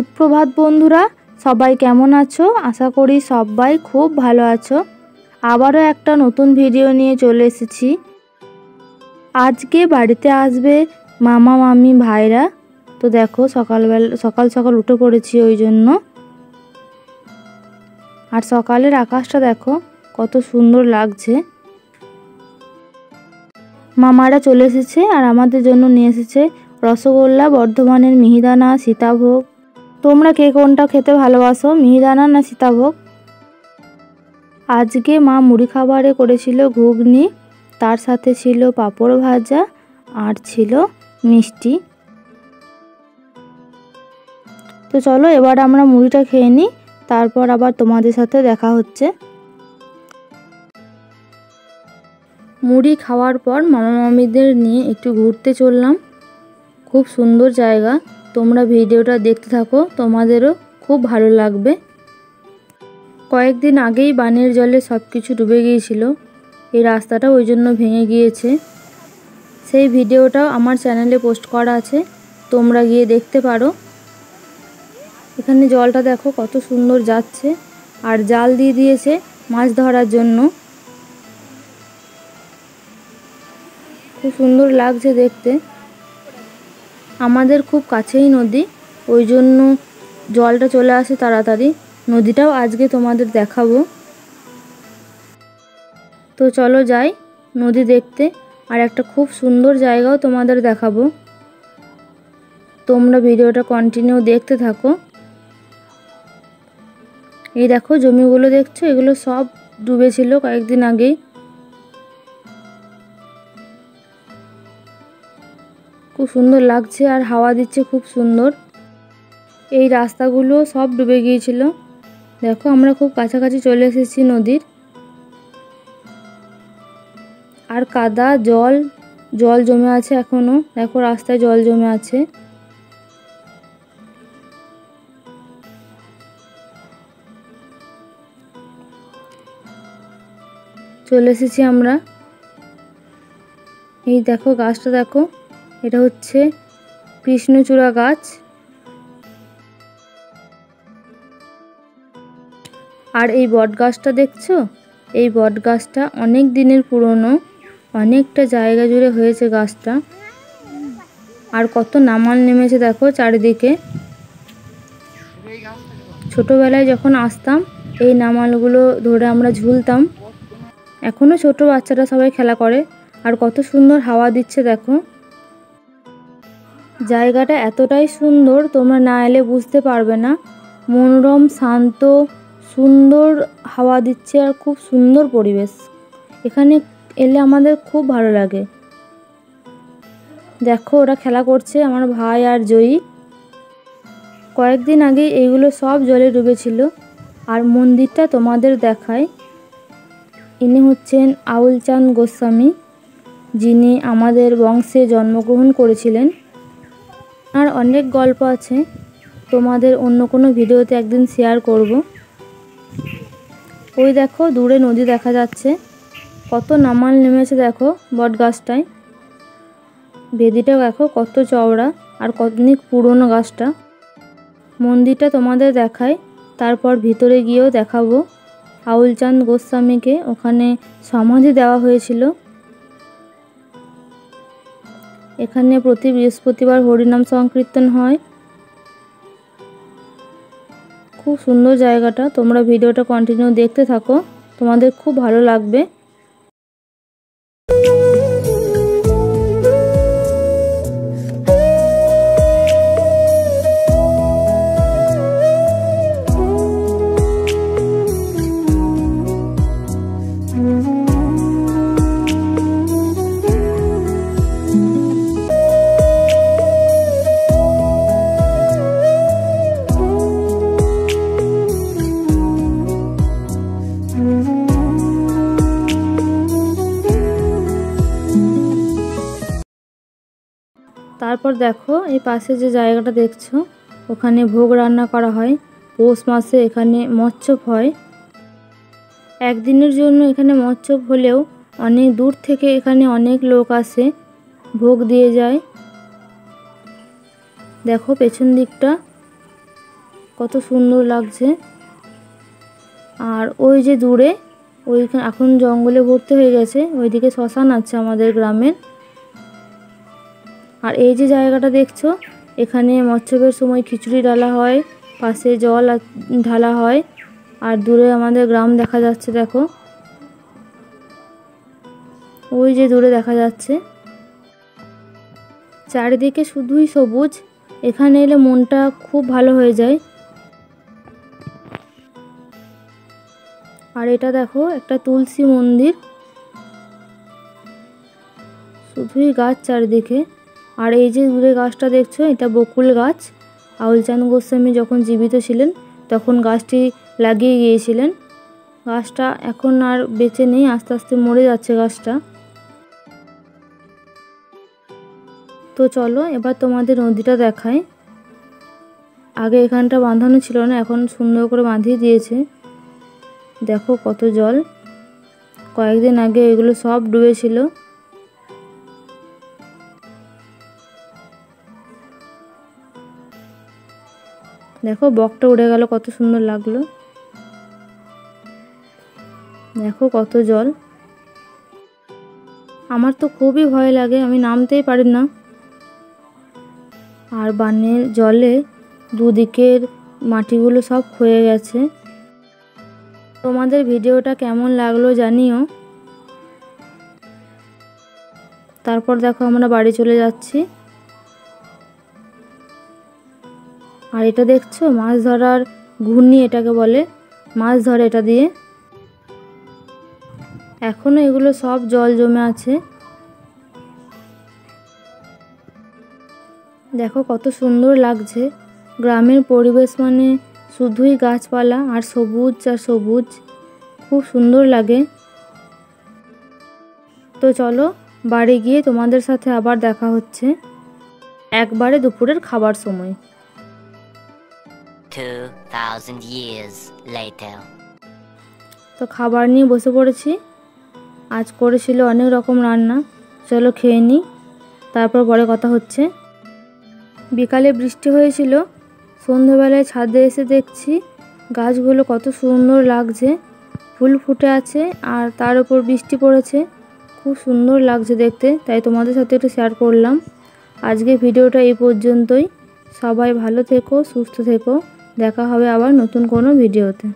সুপ্রভাত বন্ধুরা, সবাই কেমন আছো? আশা করি সবাই খুব ভালো আছো। আবারও একটা নতুন ভিডিও নিয়ে চলে এসেছি। আজকে বাড়িতে আসবে মামা মামি ভাইরা। তো দেখো সকাল সকাল উঠে পড়েছি ওই জন্য। আর সকালের আকাশটা দেখো কত সুন্দর লাগছে। মামারা চলে এসেছে আর আমাদের জন্য নিয়ে এসেছে রসগোল্লা, বর্ধমানের মিহিদানা, সীতাভোগ। তোমরা কে কোনটা খেতে ভালোবাসো, মিহিদানা না সীতাভোগ? আজকে মা মুড়ি খাবারে করেছিল ঘুগনি, তার সাথে ছিল পাঁপড় ভাজা আর ছিল মিষ্টি। তো চলো এবার আমরা মুড়িটা খেয়ে নিই, তারপর আবার তোমাদের সাথে দেখা হচ্ছে। মুড়ি খাওয়ার পর মামা মামিদের নিয়ে একটু ঘুরতে চললাম। খুব সুন্দর জায়গা, তোমরা ভিডিওটা দেখতে থাকো, তোমাদেরও খুব ভালো লাগবে। কয়েকদিন আগেই বানের জলে সব কিছু ডুবে গিয়েছিল, এই রাস্তাটা ওই জন্য ভেঙে গিয়েছে। সেই ভিডিওটাও আমার চ্যানেলে পোস্ট করা আছে, তোমরা গিয়ে দেখতে পারো। এখানে জলটা দেখো কত সুন্দর যাচ্ছে, আর জাল দিয়ে দিয়েছে মাছ ধরার জন্য। খুব সুন্দর লাগছে দেখতে। আমাদের খুব কাছেই নদী, ওই জন্য জলটা চলে আসে তাড়াতাড়ি। নদীটাও আজকে তোমাদের দেখাবো। তো চলো যাই নদী দেখতে, আর একটা খুব সুন্দর জায়গাও তোমাদের দেখাবো। তোমরা ভিডিওটা কন্টিনিউ দেখতে থাকো। এই দেখো জমিগুলো দেখছো, এগুলো সব ডুবেছিল কয়েকদিন আগেই। খুব সুন্দর লাগছে আর হাওয়া দিচ্ছে খুব সুন্দর। এই রাস্তাগুলো সব ডুবে গিয়েছিল। দেখো আমরা খুব কাছাকাছি চলে এসেছি নদীর। আর কাদা জল জমে আছে এখনো, দেখো রাস্তায় জল জমে আছে। চলে এসেছি আমরা। এই দেখো গাছটা দেখো, এটা হচ্ছে কৃষ্ণচূড়া গাছ। আর এই বট গাছটা দেখছো, এই বট গাছটা অনেক দিনের পুরনো, অনেকটা জায়গা জুড়ে হয়েছে গাছটা। আর কত নামাল নেমেছে দেখো চারিদিকে। ছোটবেলায় যখন আসতাম এই নামালগুলো ধরে আমরা ঝুলতাম। এখনো ছোট বাচ্চারা সবাই খেলা করে। আর কত সুন্দর হাওয়া দিচ্ছে দেখো। জায়গাটা এতটাই সুন্দর, তোমরা না এলে বুঝতে পারবে না। মনোরম, শান্ত, সুন্দর হাওয়া দিচ্ছে আর খুব সুন্দর পরিবেশ। এখানে এলে আমাদের খুব ভালো লাগে। দেখো ওরা খেলা করছে, আমার ভাই আর জয়ী। কয়েকদিন আগে এইগুলো সব জলে ডুবেছিল। আর মন্দিরটা তোমাদের দেখায়। ইনি হচ্ছেন আউলচাঁদ গোস্বামী, যিনি আমাদের বংশে জন্মগ্রহণ করেছিলেন। আর অনেক গল্প আছে, তোমাদের অন্য কোনো ভিডিওতে একদিন শেয়ার করব। ওই দেখো দূরে নদী দেখা যাচ্ছে, কত নামাল নেমেছে দেখো বট গাছটায়। বেদিটাও দেখো কত চওড়া আর কতদিন পুরনো গাছটা। মন্দিরটা তোমাদের দেখায়, তারপর ভিতরে গিয়েও দেখাবো। আউলচাঁদ গোস্বামীকে ওখানে সমাধি দেওয়া হয়েছিল। এখানে প্রতি বৃহস্পতিবার হরিনাম সংকীর্তন হয়। খুব সুন্দর জায়গাটা, তোমরা ভিডিওটা কন্টিনিউ দেখতে থাকো, তোমাদের খুব ভালো লাগবে। তারপর দেখো এই পাশে যে জায়গাটা দেখছো, ওখানে ভোগ রান্না করা হয়। পৌষ মাসে এখানে মৎস্য হয়। একদিনের জন্য এখানে মৎস্য হলেও অনেক দূর থেকে এখানে অনেক লোক আসে, ভোগ দিয়ে যায়। দেখো পেছন দিকটা কত সুন্দর লাগছে। আর ওই যে দূরে ওইখানে এখন জঙ্গলে ভর্তি হয়ে গেছে, ওইদিকে শ্মশান আছে আমাদের গ্রামের। আর এই যে জায়গাটা দেখছো, এখানে মৎস্যবের সময় খিচুড়ি ডালা হয়, পাশে জল ঢালা হয়। আর দূরে আমাদের গ্রাম দেখা যাচ্ছে, দেখো ওই যে দূরে দেখা যাচ্ছে। চারিদিকে শুধুই সবুজ, এখানে এলে মনটা খুব ভালো হয়ে যায়। আর এটা দেখো একটা তুলসী মন্দির, শুধুই গাছ চারিদিকে। আর এই যে দূরে গাছটা দেখছো, এটা বকুল গাছ। আউলচাঁদ গোস্বামী যখন জীবিত ছিলেন তখন গাছটি লাগিয়ে গিয়েছিলেন। গাছটা এখন আর বেঁচে নেই, আস্তে আস্তে মরে যাচ্ছে গাছটা। তো চলো এবার তোমাদের নদীটা দেখাই। আগে এখানটা বাঁধানো ছিল না, এখন সুন্দর করে বাঁধিয়ে দিয়েছে। দেখো কত জল, কয়েকদিন আগে এগুলো সব ডুবেছিল। দেখো বকটা উড়ে গেল, কত সুন্দর লাগলো। দেখো কত জল, আমার তো খুবই ভয় লাগে, আমি নামতেই পারি না। আর বানের জলে দুদিকের মাটিগুলো সব ক্ষয়ে গেছে। তোমাদের ভিডিওটা কেমন লাগলো জানিও। তারপর দেখো আমরা বাড়ি চলে যাচ্ছি। আর এটা দেখছো মাছ ধরার ঘূর্ণি, এটাকে বলে, মাছ ধরে এটা দিয়ে। এখনো এগুলো সব জল জমে আছে। দেখো কত সুন্দর লাগছে। গ্রামের পরিবেশ মানে শুধুই গাছপালা আর সবুজ আর সবুজ, খুব সুন্দর লাগে। তো চলো বাড়ি গিয়ে তোমাদের সাথে আবার দেখা হচ্ছে একবারে দুপুরের খাবার সময়। 2000 years later. তো খাবার নিয়ে বসে পড়েছি। আজ করেছিল অনেক রকম রান্না, চলো খেয়ে নিই, তারপর পরে কথা হচ্ছে। বিকালে বৃষ্টি হয়েছিল, সন্ধ্যেবেলায় ছাদে এসে দেখছি গাছগুলো কত সুন্দর লাগছে, ফুল ফুটে আছে আর তার উপর বৃষ্টি পড়েছে, খুব সুন্দর লাগছে দেখতে, তাই তোমাদের সাথে একটু শেয়ার করলাম। আজকে ভিডিওটা এই পর্যন্তই। সবাই ভালো থেকো, সুস্থ থেকো, দেখা হবে আবার নতুন কোনো ভিডিওতে।